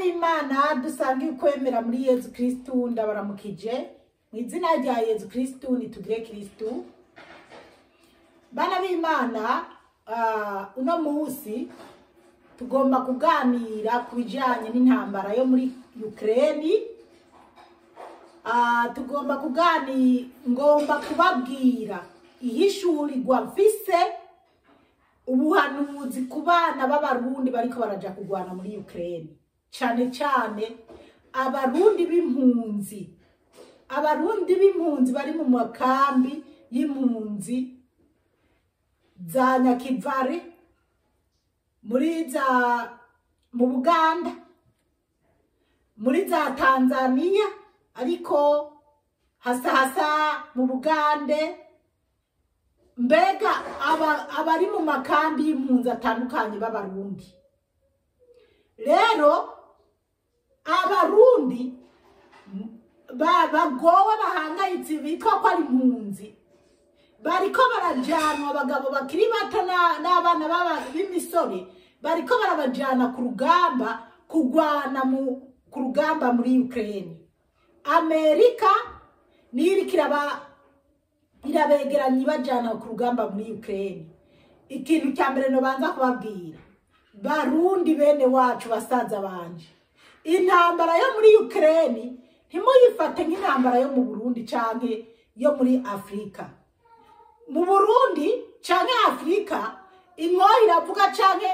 b'Imana dusangiye kwemera muri Yezu Kristu ndabaramukije mu izina rya Yezu Kristu nitugire Kristu. Bana b'Imana, uno munsi tugomba kuganira kubijanye n'intambara yo muri Ukraine. Ngomba kubabwira ihishurirwa mfise ubuhanuzi ku bana b'abarundi bariko baraja kugwana muri Ukraine, cyane cyane abarundi b'impunzi bari mu makambi y'impunzi za Nyakivari mu Buganda, muri za Tanzania, ariko hasa mu Bugande, mbega abari mu makambi y'impunzi atandukanye b'abarundi. Rero abarundi bagowe bahangayitse bitwa ko ari impunzi bariko barajanwa, abagabo bakiri bato n'abana b'imisore bariko barabajana ku rugamba kugwana ku rugamba muri Ukraine. Amerika nirikira irabegeranya ibajana ku rugamba muri Ukraine. Ikintu cya mbere no banza kubabwira barundi bene wacu, basaza banje, intambara yo muri Ukraine ntimuyifate nk'intambara yo mu Burundi canke yo muri Afrika. Mu Burundi canke Afrika inkoho iravuga canke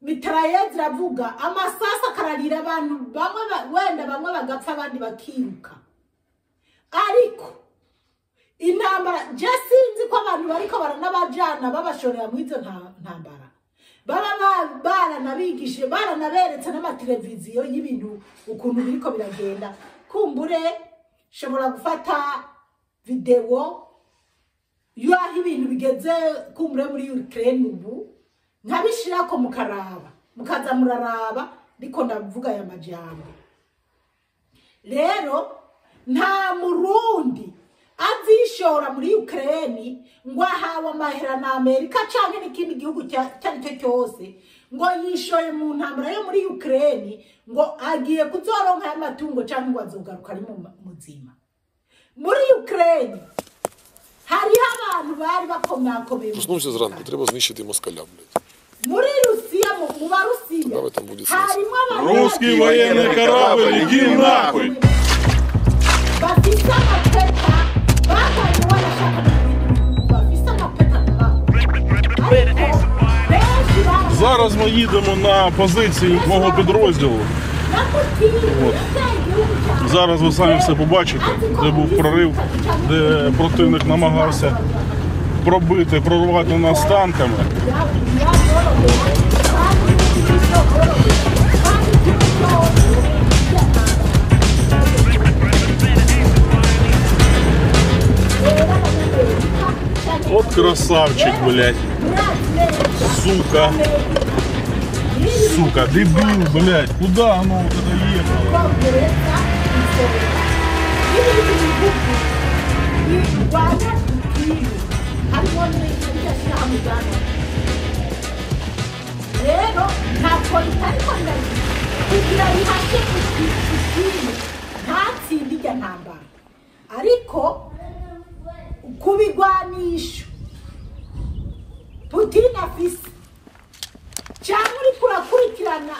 mitraillez iravuga, amasasa akararira, abantu bamwe bagapfa abandi bakiruka. Ariko intambara je sinzi ko abantu bariko baranabajana babashorera mu izo ntambara baba baranabigishe, baranaberetse n'amateleviziyo y'ibintu ukuntu biriko biragenda. Kumbure shobora gufata video yaho ibintu bigeze kumbure muri Ukraine ubu nkabishirako mukaraba, mukaza muraraba ndiko ndavuga ya majambo. Rero nta murundi azishora muri Ukraine ngo ahawe amahera na Amerika canke n'ikindi gihugu cyari cyo cyose ngo yishoye mu ntambara yo muri Ukraine ngo agiye kuzoronka amatungo canke ngo azogaruka ari muzima. Muri Ukraine hari abantu bari bakomakomeye. Проснувся зранку, треба знищити москаля, блядь. Muri Русія, mu Барусія harimo abantu. Русский военный корабль, иди нахуй! Bafise amapeta bakanye wanashaka bafise amapeta Зараз ми їдемо на позиції мого підрозділу. От. Зараз ви самі все побачите, де був прорив, де противник намагався прорвати нас танками. От красавчик, блядь. Сука. Сука, дебил, блядь. Куда оно вот это ехало? Ariko kubigwanisha Putin afise cyangwa uri kurakurikirana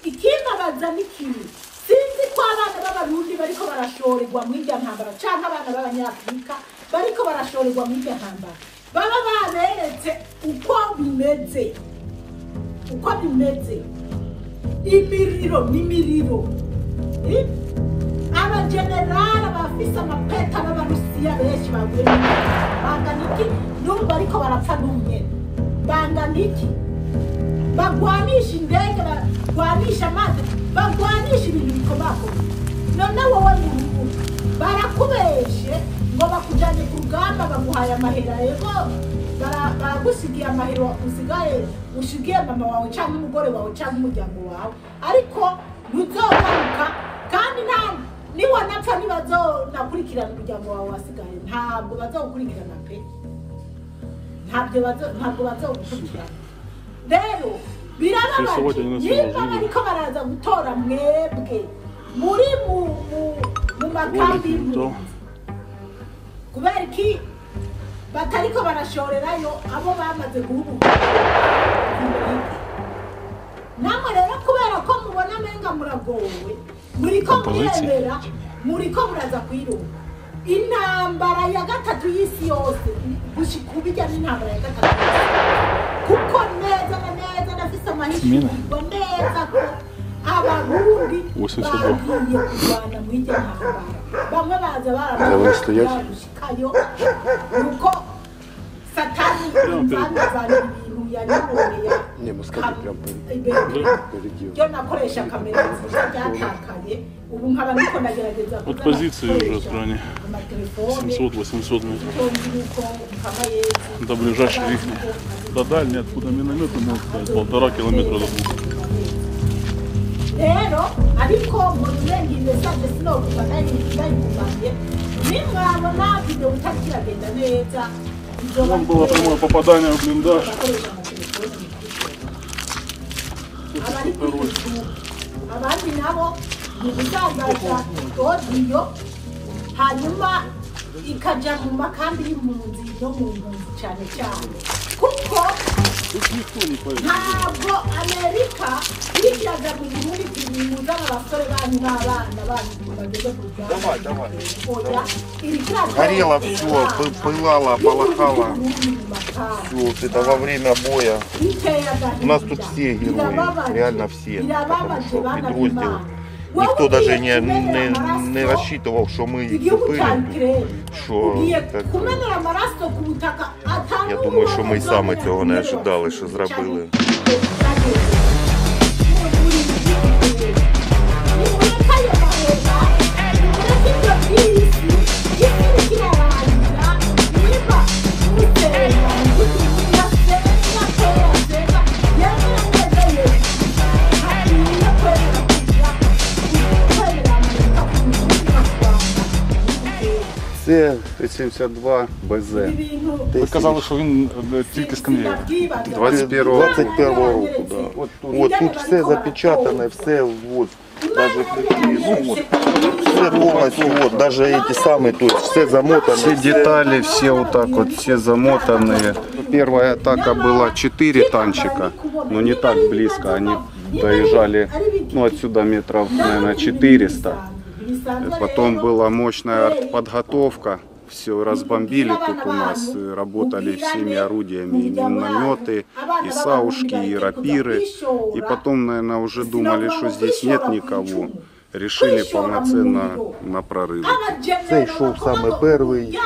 ikibabaza n'ikintu. Sinzi ko abana b'abarundi bariko barashorerwa mu irya ntambara cyangwa abana b'abanyafrika bariko barashorerwa mu irya ntambara, baba baberetse uko bimeze imiriro abagenerali bafise amapeta b'abarusiya benshi baguye bangana iki n'ubu bariko barapfa n'umwe bangana iki, bagwanisha indege, bagwanisha amazi, bagwanisha ibintu bikomakomeye. None wowe n'ubu barakubeshe ngo bakujanye ku rugamba baguhaye amahera, yego baragusigiye amahera ushigiye mama wawe cyangwa umugore wawe cyangwa umuryango wawe, ariko ntuzogaruka kandi niwanapfa nakurikirana umuryango wawe wasigaye, ntabwo bazogukurikirana pe, ntabwo bazogukurikirana. Rero birababaje niba bariko baraza gutora mwebwe muri mu makambi kubera iki batariko barashorerayo abo bamaze guhubuka namwe rero kubera ko mubona amenga muragowe muriko muremera muriko muraza kwirunga intambara ya gatatu y'isi yose gushika ubijya n'intambara ya gatatu kuko neza na neza nafise amahishurwa neza ko abarundi bagiye kurwana mw'iryo ntambara bamwe baza baramushikayo nuko satani imvanavana ibintu yanyororeye yo nakoresha kamera nziza ryatakaye ubu nkaba niko nagerageza от позиции уже в районе 700-800 метров до ближайшей линии. До дальней, откуда минометы могут сказать, 1,5 километра до 2. rero ariko murenga message sinovuga ndayikubaye nimwabona video utakiragenda neza Там было прямое попадание в блиндаж. abandi nabo mu gutangaza audio hanyuma ikaja mu makambi y'impunzi no mu mpunzi cyane cyane kuko ntabwo Amerika yigiraga mu Burundi kubimuza abasore banyu n'abana banyu bageze ku rwanda горело все, пылало, полыхало. Все, это во время боя. У нас тут все герои, реально все. Потому что подроздел. Никто даже не рассчитывал, что мы их зупиним. Що, так, я думаю, що ми саме цього не очікували, що зробили. Це Т-72 БЗ. Ви казали, що він тільки з конвейера. 21-го року, да. От тут все запечатане, все вот, даже все повністю, вот, даже эти самые, то есть все замотано. Все детали, все вот так вот, все замотанные. Первая атака была 4 танчика, но не так близко. Они доезжали, ну, отсюда метров, наверное, 400. Потом была мощная артподготовка. Все разбомбили тут у нас, работали всеми орудиями, и минометы, и саушки, и рапиры. И потом, наверное, уже думали, что здесь нет никого. Решили полноценно на прорыв. Це йшов саме перший,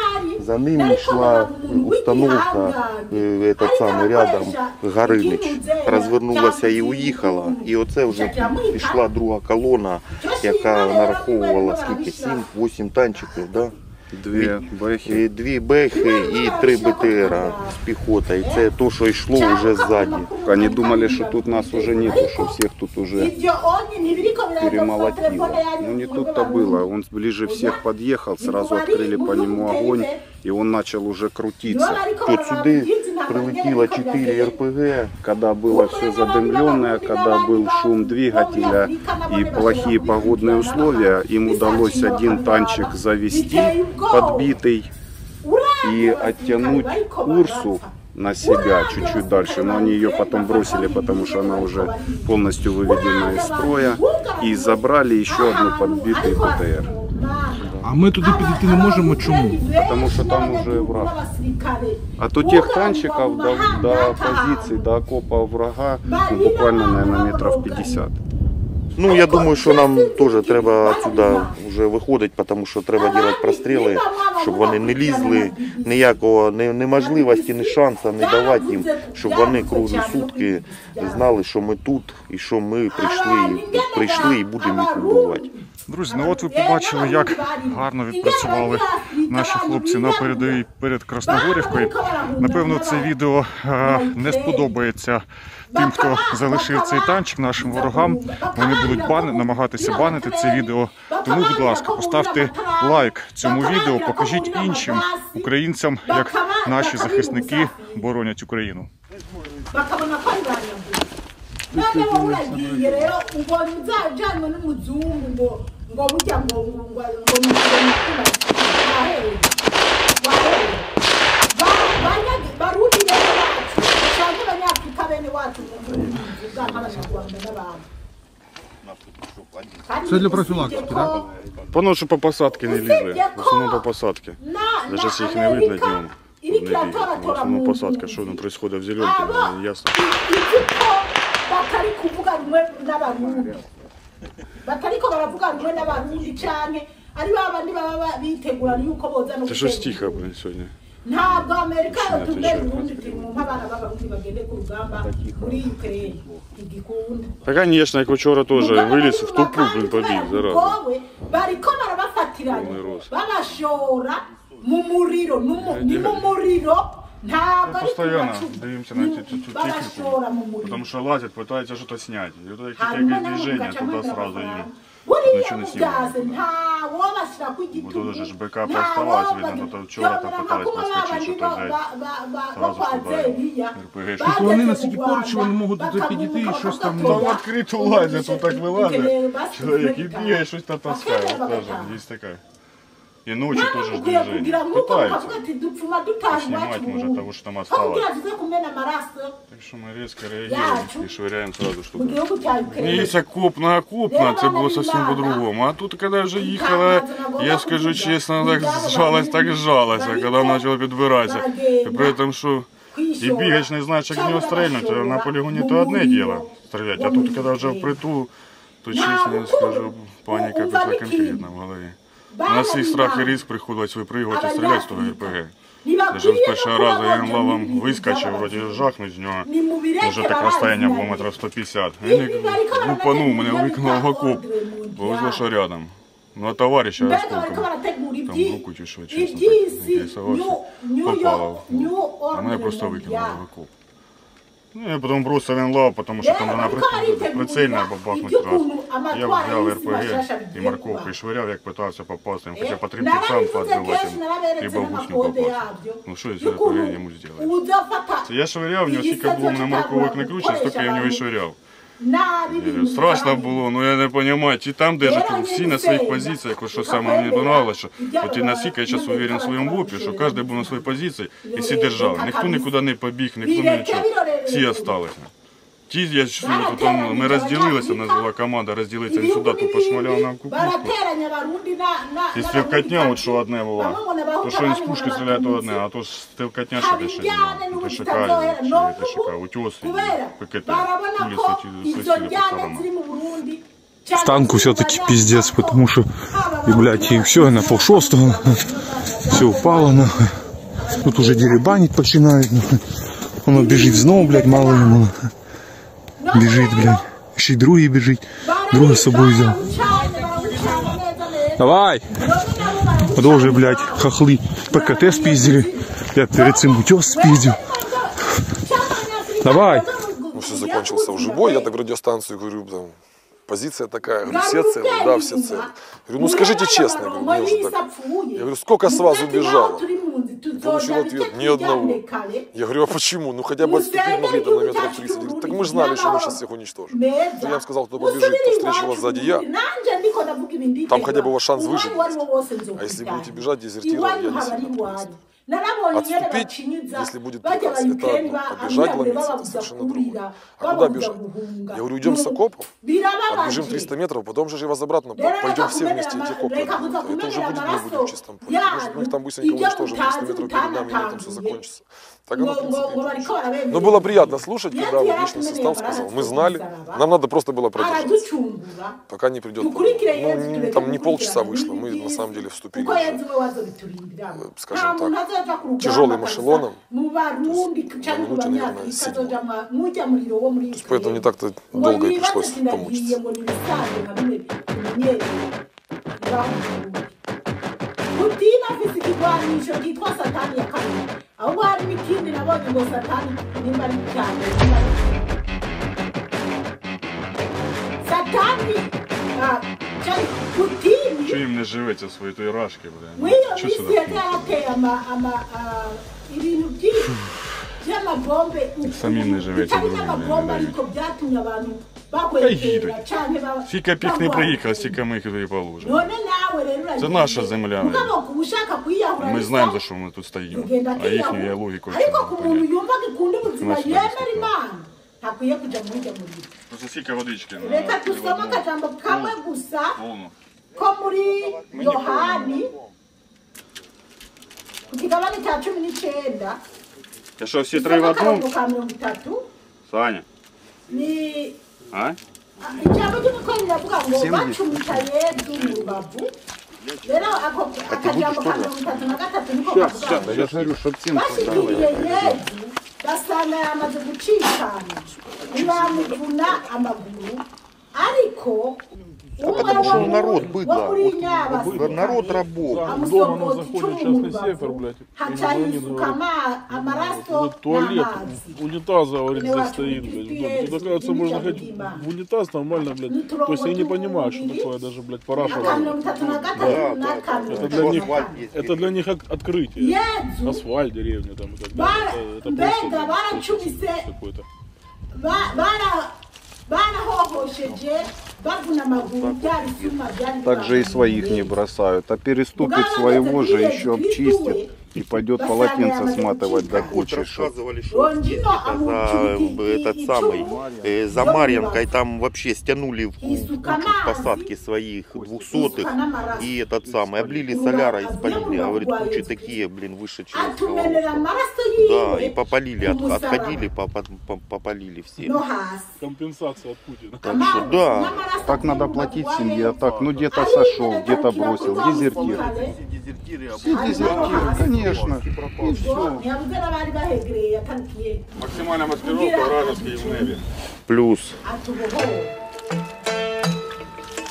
за ним йшла установка, этот самий рядом Горинич. Розвернулася і уїхала. І оце вже пішла друга колона, яка нараховувала скільки, 7-8 танчиків, да? 2 бехи. 2 бехи і 3 БТРа з піхотою. Це то, що йшло вже ззаді. Они думали, что тут нас уже нету, что всех тут уже перемолотило. Но не тут-то было. Он ближе всех подъехал, сразу открыли по нему огонь, и он начал уже крутиться. Тут сюди прилетіло 4 РПГ. Когда было все задымленное, когда был шум двигателя и плохие погодные условия, им удалось один танчик завести, подбитый, и оттянуть Урсу на себя чуть-чуть дальше, но они ее потом бросили, потому что она уже полностью выведена из строя, и забрали еще одну подбитый БТР. А ми туди підійти не можемо, чому? Потому что там уже враг. От у тех танчиков до позиций, до окопа врага, ну, буквально, наверное, метров 50. Ну, я думаю, що нам теж треба отсюда вже виходити, тому що треба робити простріли, щоб вони не лізли, ніякого неможливості, ні шансу не давати їм, щоб вони круглі сутки знали, що ми тут і що ми прийшли і будемо їх вбивати. Друзі, ну от ви побачили, як гарно відпрацювали наші хлопці на передовій перед Красногорівкою. Напевно, це відео не сподобається тим, хто залишив цей танчик нашим ворогам. Вони будуть намагатися банити це відео. Тому, будь ласка, поставте лайк цьому відео, покажіть іншим українцям, як наші захисники боронять Україну. none wowe uragiye rero ubonye uzajyanwe n'umuzungu ngo burya ngo barundi bene wacu cyangwa abanyafurika bene wacu bwa nk'abanyarwanda n'abantu. Це для профілактики, так? Воно що по посадці не лізе, в основному по посадці. Навіть якщо їх не видно днем, в основному посадка, що там відбувається в зеленці, не ясно. Batari kuvuga rumwe n'abarundi batariko baravuga rumwe n'abarundi cyane ari babandi baba bitegura yuko boza no Це щось тихо, блин, сьогодні. ntabwo Amerika yatubera urundi turi mu nk'abana b'abarundi bagende ku rugamba muri Ukraine igikunda. Та, звісно, як вчора теж виліз в тупу, блин, побіг, зараза. Барiko barabafatiranye babashora mu muriro ni mu muriro. Постоянно дивимося на цю техніку, тому що лазять, питаються щось зняти. І от якесь движення, туди сразу їм нічого не знімають. Бо тут же ж БК поставалась, видно, то вчора там питались проскочити, що то взяти. Сразу туди РПГ. Тобто вони настільки поруч, що вони можуть туди підійти і щось там... Там відкрито лазять, тут так вилазить. Чоловік і бігає, щось там таскає. От теж є така. И ночью тоже ж движение. Пытаются снимать, может, того, что там осталось. Так что мы резко реагируем и швыряем сразу, чтобы... Есть окопно, это было совсем по-другому. А тут, когда уже ехала, я скажу честно, так сжалась, когда начала подбираться. И при этом, что и бегать не знаешь, как в него стрельнуть, а на полигоне то одно дело стрелять, а тут, когда уже впритул, то, честно я скажу, паника пришла конкретно в голове. На свій страх і ризик приходилось випригувати і стріляти з того РПГ. Даже з першого разу я лавом вискочив, вроді жахнув з нього. Вже так розстояння було метрів 150. Він лупанув, мене викинув в окоп. Повезло, що рядом. Ну а товариша осколком, там руку чи що, чесно, так інтересувався, попало. А мене просто викинуло в окоп. Ну, я потом бросил він лав, потому что там вона прицельна бабахнуть раз. Я взяв РПГ і морковкою швиряв, як питався попасти. Хоча по 3 птицям поотбивати, либо в гусь не попасти. Ну що я з РПГ йому зробив? Це я швиряв, в нього скільки було мене морковок не кручено, стільки я в нього і швиряв. Страшно було, ну я не розумію, чи там держать всі на своїх позиціях, що саме мені подобалося, що от і наскільки я зараз уверен в своєму вопі, що кожен був на своїй позиції і всі держали. Ніхто нікуди не побіг, ніхто не нічого, всі залишилися. Ті, я чую, там ми розділилися, у нас була команда, розділитися, він сюди, тут пошмаляв нам кукушку. І стрілкотня, от що одне була, то що він з пушки стріляє, то одне, а то стрілкотня ще дещо не то шикає, утес, пикети, кулі слетіли по сторонам. В танку все-таки пиздец, потому что, и, блядь, и все, на 5:30, все упало, нахуй. Тут уже деребанить починает, нахуй. Он бежит знову, блядь, мало ему. Бежит, блядь. Еще и другий бежит. Другий с собой взял. Давай! Тоже, блядь, хохлы. ПКТ спиздили. Я перед этим утес спиздил. Давай! Ну, все закончился уже бой, я так радиостанцию говорю, там, позиция такая, говорю, все целые, да, все целые. Говорю, ну скажите честно, говорю, мне уже так. Я говорю, сколько с вас убежало? Получил ответ, ни одного. Я говорю, а почему? Ну хотя бы отступить могли там на метров 30. Говорит, так мы же знали, что мы сейчас всех уничтожим. Я им сказал, кто побежит, то встречу вас сзади я. Там хотя бы у вас шанс выжить. А если будете бежать, дезертировать, я не сильно. Отступить, если будет приказ, это одно. А бежать, ломиться, это совершенно другое. А куда бежать? Я говорю, идем с окопом, отбежим 300 метров, потом же вас обратно пойдем все вместе эти окопы. Это уже будет, мы будем в чистом поле. Может, мы их там быстренько уничтожим, 300 метров перед нами, и на этом все закончится. Так оно, в принципе, но было приятно слушать, когда вот личный состав сказал, мы знали, нам надо просто было продержаться, пока не придет подмога. Ну, там не полчаса вышло, мы на самом деле вступили уже, скажем так, тяжелым эшелоном, то есть на минуте, наверное, 7. То есть поэтому не так-то долго и пришлось помучиться. Чого їм не живеться в своїй той рашки, бля? Що сюди? Самі не живете другими. Скільки б їх не приїхали, стільки ми їх туди положимо. Це наша земля. Ми знаємо, за що ми тут стоїмо. А їхню я логіку не Hakwiye kuja muri Просто скільки водички? Reka tusome akajambo kamwe gusa ko muri Yohani ku kigabane cya 19. Та що, всі три в одному? Саня. Ni А? ijambo ry'umukoro riravuga ngo bacumita Yesu mu rubavu. Rero ako akajambo ka 33 niko kavuga. Я говорю, щоб цим Bashyigikiye Yesu basanga yamaze gucikana ntibamuvuna amaguru ariko Потому что народ быдло, вот, народ рабов. Дома нас заходит частный сектор, блядь. Туалет, унитаза, говорит, здесь стоит, блядь. Тут, оказывается, можно ходить в унитаз нормально, блядь. То есть они не понимают, что такое даже, блядь, параша. Это для них открытие. Асфальт, деревня там и так далее. Это просто какой-то. Также и своих не бросают, а переступит своего же, еще обчистит и пойдет полотенце сматывать до кучи. Рассказывали, что этот самый, за Марьянкой там вообще стянули в кучу посадки своих 200-х и этот самый, облили солярой и спалили. Говорит, кучи такие, блин, выше человеческого роста. Да, и попалили, отходили, попалили все. Компенсация от Путина. Так что, да. Так надо платить семье, а так, ну где-то сошел, где-то бросил, дезертир. Все дезертиры, конечно, и все. Максимальна маскировка вражеської в небі. Плюс.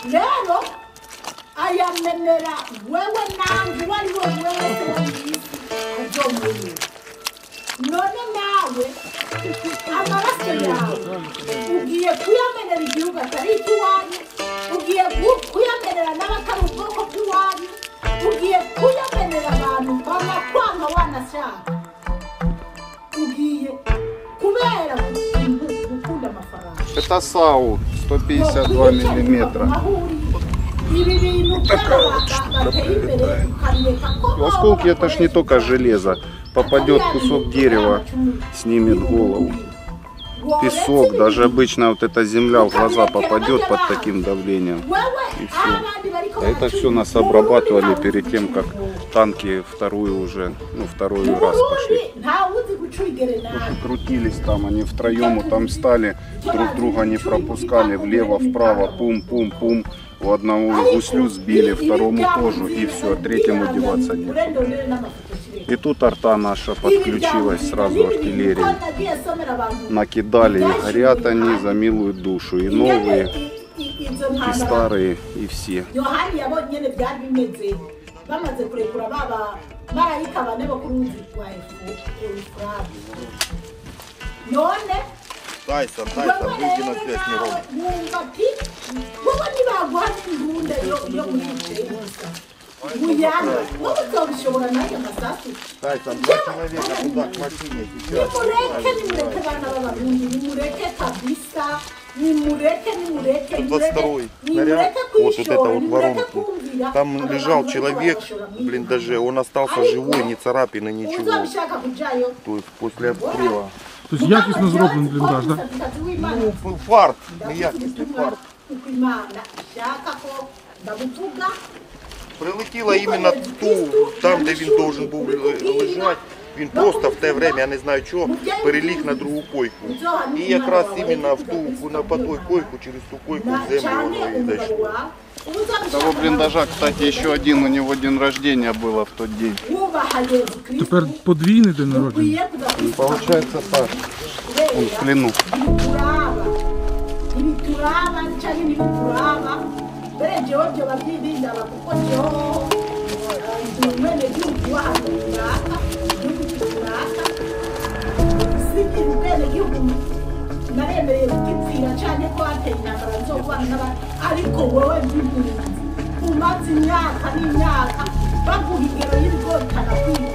Lero ayamenera wewe nanjye wariwo wese w'isi azomuye none nawe amaraso yawe ugiye kuyamenera igihugu atari ikiwanyu ugiye kuyamenera n'abatari ubwoko bw'iwanyu ugiye kuyamenera abantu banakwanga wanashaka ugiye kubera gukunda amafaranga. Это САУ 152 миллиметра. Осколки это ж не только железо. Попадет кусок дерева, снимет голову. Песок, даже обычно вот эта земля в глаза попадет под таким давлением. И все. Это все нас обрабатывали перед тем, как танки второй раз пошли. Крутились там, они втроем там стали, друг друга не пропускали, влево, вправо, пум-пум-пум. У одного гуслю сбили, второму тоже, и все, третьему деваться нет. И тут арта наша подключилась, сразу артиллерия. Накидали, и горят они за милую душу, и новые, и старые, и все. Тайсон, выйди на связь, Мирон. Тайсон, 2 человека туда, к машине, сейчас. Тут 22-й снаряд, вот это вот воронки. Там лежал человек, блин, даже он остался живой, ни царапины, ничего. То есть после обстрела. То есть якісно зроблений бліндаж, да? Ну, фарт, неякісний фарт. Прилетіло іменно там, де він должен був лежати. Він просто в те время, я не знаю чого, переліг на другу койку. І якраз іменно по той койку, через ту койку в землю воно і зайшло. Того блиндажа, кстати, еще один, у него день рождения было в тот день. Тепер подвійний день народження. Получается так, он в плену. naremereye gupfira cyane ko hateye intambara nzogwana n'abantu ariko wowe by'impunzi umaze imyaka n'imyaka baguha ingero y'ibigori utanakwiga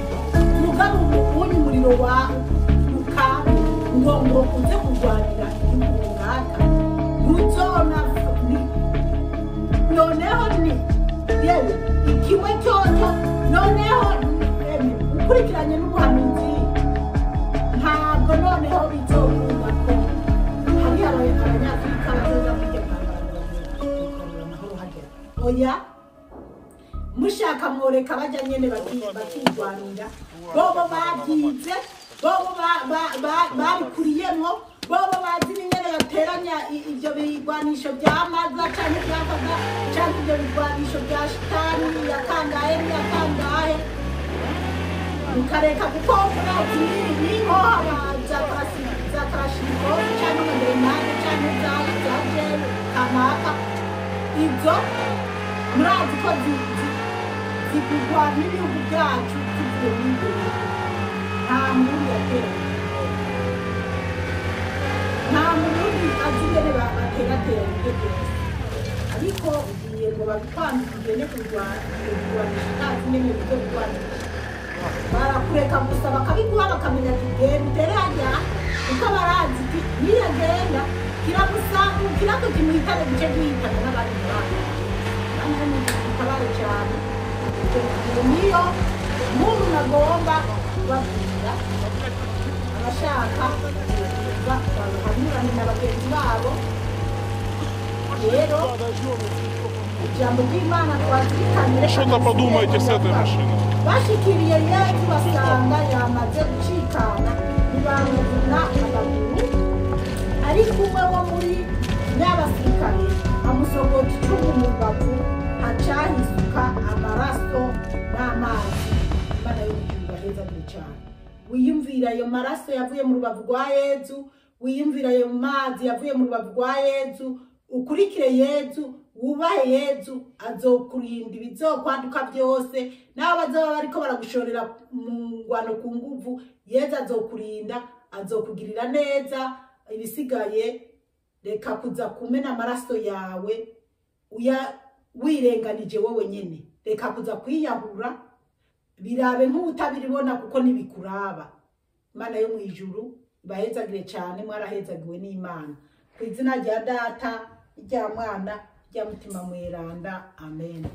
mugabo ubonye umuriro wawe kurwanira igihugu runaka ntuzona noneho ni yewe ikiwe cyoto noneho ukurikiranye n'ubuhanuzi ntabwo noneho bizokunda ko hari abanyafurika bazoza kujya kwambara amahoro hagera oya mushaka mworeka bajya nyene bakirwanira bobo babyize bobo babikuriyemo bobo bazi nyene bateranya ibyo bigwanisho by'amaza cyane byakaga cyane ibyo bigwanisho bya shitani yakangaye mukareka gukora niho abaza karashiko cyane amademane cyane zaje kamaka ibyo murazi ko zigurwa n'ibihugu byacu tugiye n'imbere nta muntu yatera nta muntu azigere bateratera ibyo byose ariko ugiye ngo babitwandikire ne kurwanisha ntazi nyine ibyo kurwanisha barakureka gusa bakabiguha bakamenya ati genda utere hajya kuko barazi ati niyagenda kiramusangukira ko kimuhitane gice guhitana n'abandi bantu tabare cyane niyo muntu nagomba kubabwira abashaka banyuranye na bagenzi babo rero ijambo ry'Imana twazirikanire Что-то подумайте с этой машиной. bashikiriye Yesu basanga yamaze gucikana ntibamuvuna amaguru ari kumwe wo muri y'abasirikare amusogota icumu mu rubavu hacahisuka amaraso n'amazi Imana y'ijuru yahezagire cyane wiyumvira ayo maraso yavuye mu rubavu rwa Yesu wiyumvira ayo mazi yavuye mu rubavu rwa Yesu ukurikire Yesu wubahe Yesu azokurinda ibizokwaduka byose naho bazoba bariko baragushorera mu ngwano ku nguvu Yesu azokurinda azokugirira neza ibisigaye reka kuza kumena amaraso yawe wirenganije wowe nyene reka kuza kwiyahura birabe nk'utabiribona kuko nibikuraba Imana yo mu ijuru bahezagire cyane mwarahezagiwe n'Imana ku izina rya Data rya Mwana rya Mutima Mweranda amen.